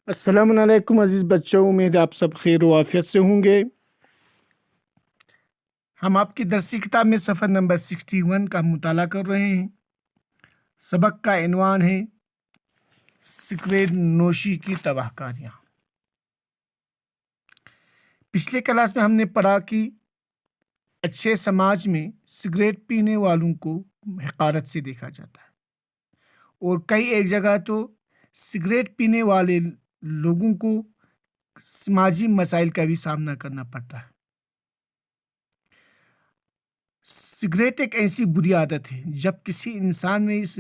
السلام علیکم عزیز بچوں، امید آپ سب خیر و عافیت سے ہوں گے۔ ہم آپ کی درسی کتاب میں صفحہ نمبر 61 کا مطالعہ کر رہے ہیں۔ سبق کا عنوان ہے سگریٹ نوشی کی تباہ کاریاں۔ پچھلے کلاس میں ہم نے پڑھا کہ اچھے سماج میں سگریٹ پینے والوں کو حقارت سے دیکھا جاتا ہے، اور کئی ایک جگہ تو سگریٹ پینے والے لوگوں کو سماجی مسائل کا بھی سامنا کرنا پڑتا ہے۔ سگریٹ ایک ایسی بری عادت ہے، جب کسی انسان میں اس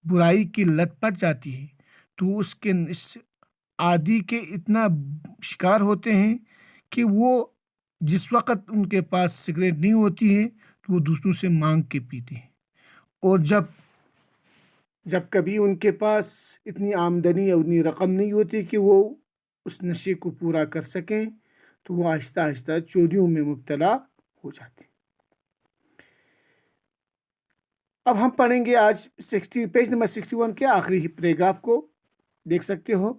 برائی کی لت پڑ جاتی ہے تو اس عادی کے اتنا شکار ہوتے ہیں کہ وہ جس وقت ان کے پاس سگریٹ نہیں ہوتی ہے تو وہ دوسروں سے مانگ کے پیتے ہیں، اور جب کبھی ان کے پاس اتنی آمدنی یا اتنی رقم نہیں ہوتی کہ وہ اس نشے کو پورا کر سکیں تو وہ آہستہ آہستہ چوریوں میں مبتلا ہو جاتے ہیں۔ اب ہم پڑھیں گے آج پیج نمبر 61 کے آخری پیراگراف کو، دیکھ سکتے ہو۔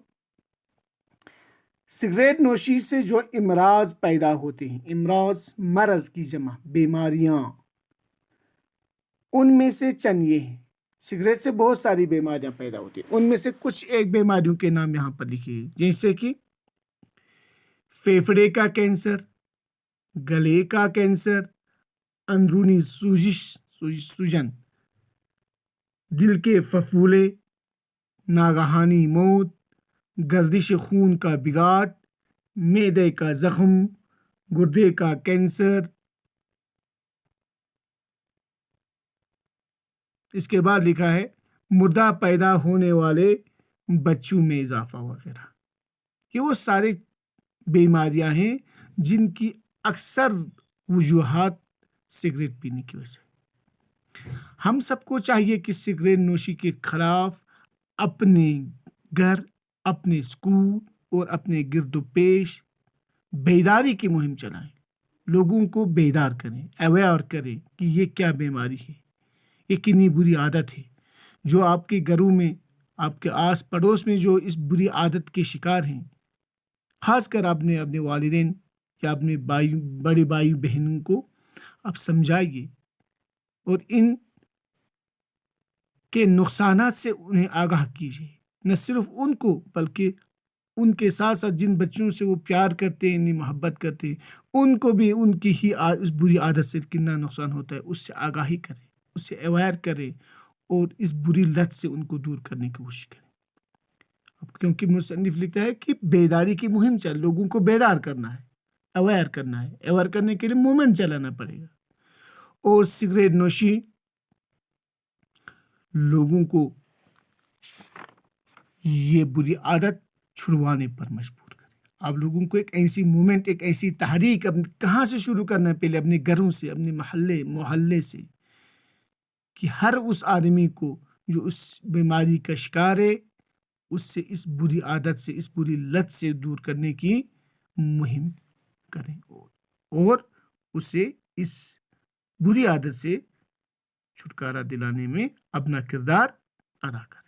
سگریٹ نوشی سے جو امراض پیدا ہوتے ہیں، امراض مرض کی جمع، بیماریاں، ان میں سے چند یہ ہیں۔ سگریٹ سے بہت ساری بیماریاں پیدا ہوتی ہیں، ان میں سے کچھ ایک بیماریوں کے نام یہاں پر لکھے ہیں، جیسے کہ پھیپھڑے کا کینسر، گلے کا کینسر، اندرونی سوجن، دل کے پھپھولے، ناگہانی موت، گردش خون کا بگاڑ، معدے کا زخم، گردے کا کینسر۔ اس کے بعد لکھا ہے مردہ پیدا ہونے والے بچوں میں اضافہ وغیرہ۔ یہ وہ سارے بیماریاں ہیں جن کی اکثر وجوہات سگریٹ پینے کی وجہ سے۔ ہم سب کو چاہیے کہ سگریٹ نوشی کے خلاف اپنے گھر، اپنے اسکول اور اپنے گرد و پیش بیداری کی مہم چلائیں، لوگوں کو بیدار کریں، اویئر کریں کہ یہ کیا بیماری ہے، یہ کتنی بری عادت ہے۔ جو آپ کے گھروں میں، آپ کے آس پڑوس میں جو اس بری عادت کے شکار ہیں، خاص کر اپنے والدین یا اپنے بڑے بھائی بہنوں کو آپ سمجھائیے اور ان کے نقصانات سے انہیں آگاہ کیجیے۔ نہ صرف ان کو بلکہ ان کے ساتھ ساتھ جن بچوں سے وہ پیار کرتے ہیں، محبت کرتے ہیں، ان کو بھی ان کی ہی اس بری عادت سے کتنا نقصان ہوتا ہے اس سے آگاہی کریں، اس سے اویئر کریں اور اس بری لت سے ان کو دور کرنے کی کوشش کریں۔ کیونکہ مصنف لکھتا ہے کہ بیداری کی مہم چل، لوگوں کو بیدار کرنا ہے، اویئر کرنا ہے، اویئر کرنے کے لیے موومنٹ چلانا پڑے گا۔ اور سگریٹ نوشی لوگوں کو یہ بری عادت چھڑوانے پر مجبور کرے۔ آپ لوگوں کو ایک ایسی موومنٹ، ایک ایسی تحریک کہاں سے شروع کرنا ہے؟ پہلے اپنے گھروں سے، اپنے محلے سے، کہ ہر اس آدمی کو جو اس بیماری کا شکار ہے اس سے، اس بری عادت سے، اس بری لت سے دور کرنے کی مہم کریں اور اسے اس بری عادت سے چھٹکارا دلانے میں اپنا کردار ادا کریں۔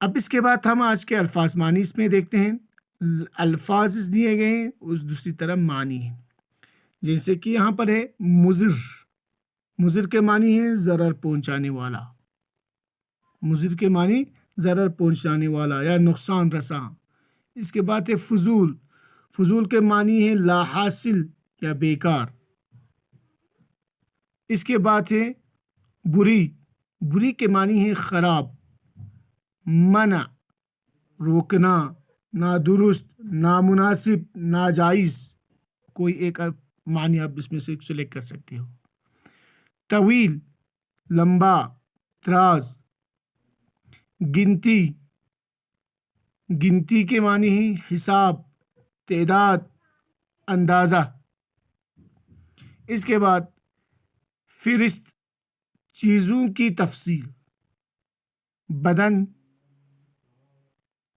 اب اس کے بعد ہم آج کے الفاظ معنی اس میں دیکھتے ہیں۔ الفاظ دیے گئے ہیں، اس دوسری طرف معنی ہے، جیسے کہ یہاں پر ہے مضر۔ مضر کے معنی ہے ضرر پہنچانے والا، مضر کے معنی ضرر پہنچانے والا یا نقصان رساں۔ اس کے بعد ہے فضول۔ فضول کے معنی ہے لا حاصل یا بیکار۔ اس کے بعد ہے بری۔ بری کے معنی ہے خراب، منع، روکنا، نادرست، نامناسب، ناجائز۔ کوئی ایک معنی آپ اس میں سے سلیکٹ کر سکتے ہو۔ طویل، لمبا، دراز۔ گنتی۔ گنتی کے معنی ہے حساب، تعداد، اندازہ۔ اس کے بعد فہرست، چیزوں کی تفصیل۔ بدن۔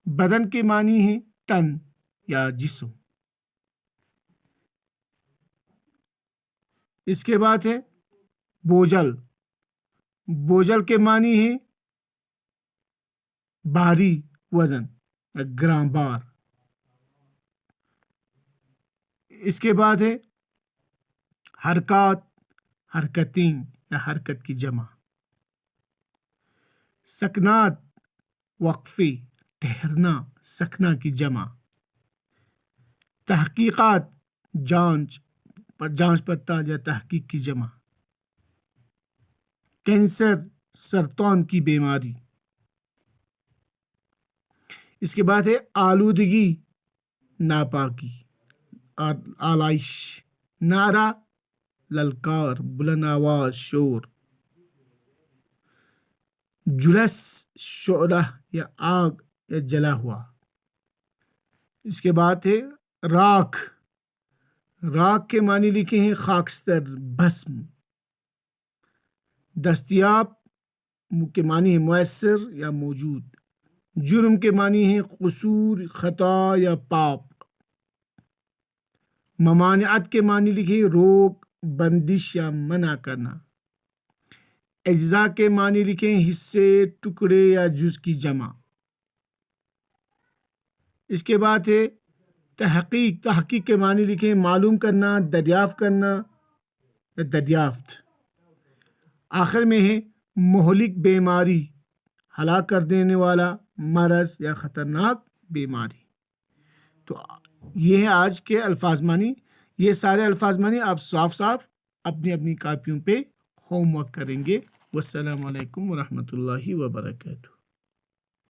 بدن کے معنی ہے تن یا جسم۔ اس کے بعد ہے بوجھل۔ بوجھل کے معنی ہے بھاری، وزن یا گرام بار. اس کے بعد ہے حرکات، حرکتیں یا حرکت کی جمع. سکنات، وقفے، ٹھہرنا، سکنا کی جمع. تحقیقات، جانچ پڑتال یا تحقیق کی جمع. کینسر، سرطان کی بیماری. اس کے بعد ہے آلودگی، ناپاکی، آلائش. نعرہ، للکار، بلند آواز، شور. جلس، شعلہ یا آگ یا جلا ہوا. اس کے بعد ہے راکھ. راکھ کے معنی لکھے ہیں خاکستر، بھسم. دستیاب کے معنی ہے میسر یا موجود. جرم کے معنی ہے قصور، خطا یا پاپ. ممانعت کے معنی لکھے روک، بندش یا منع کرنا. اجزاء کے معنی لکھیں حصے، ٹکڑے یا جز کی جمع. اس کے بعد ہے تحقیق. تحقیق کے معنی لکھیں معلوم کرنا، دریافت کرنا یا دریافت. آخر میں ہے مہلک بیماری، ہلاک کر دینے والا مرض یا خطرناک بیماری. تو یہ ہے آج کے الفاظ معنی. یہ سارے الفاظ معنی آپ صاف اپنی اپنی کاپیوں پہ ہوم ورک کریں گے. والسلام علیکم ورحمۃ اللہ وبرکاتہ.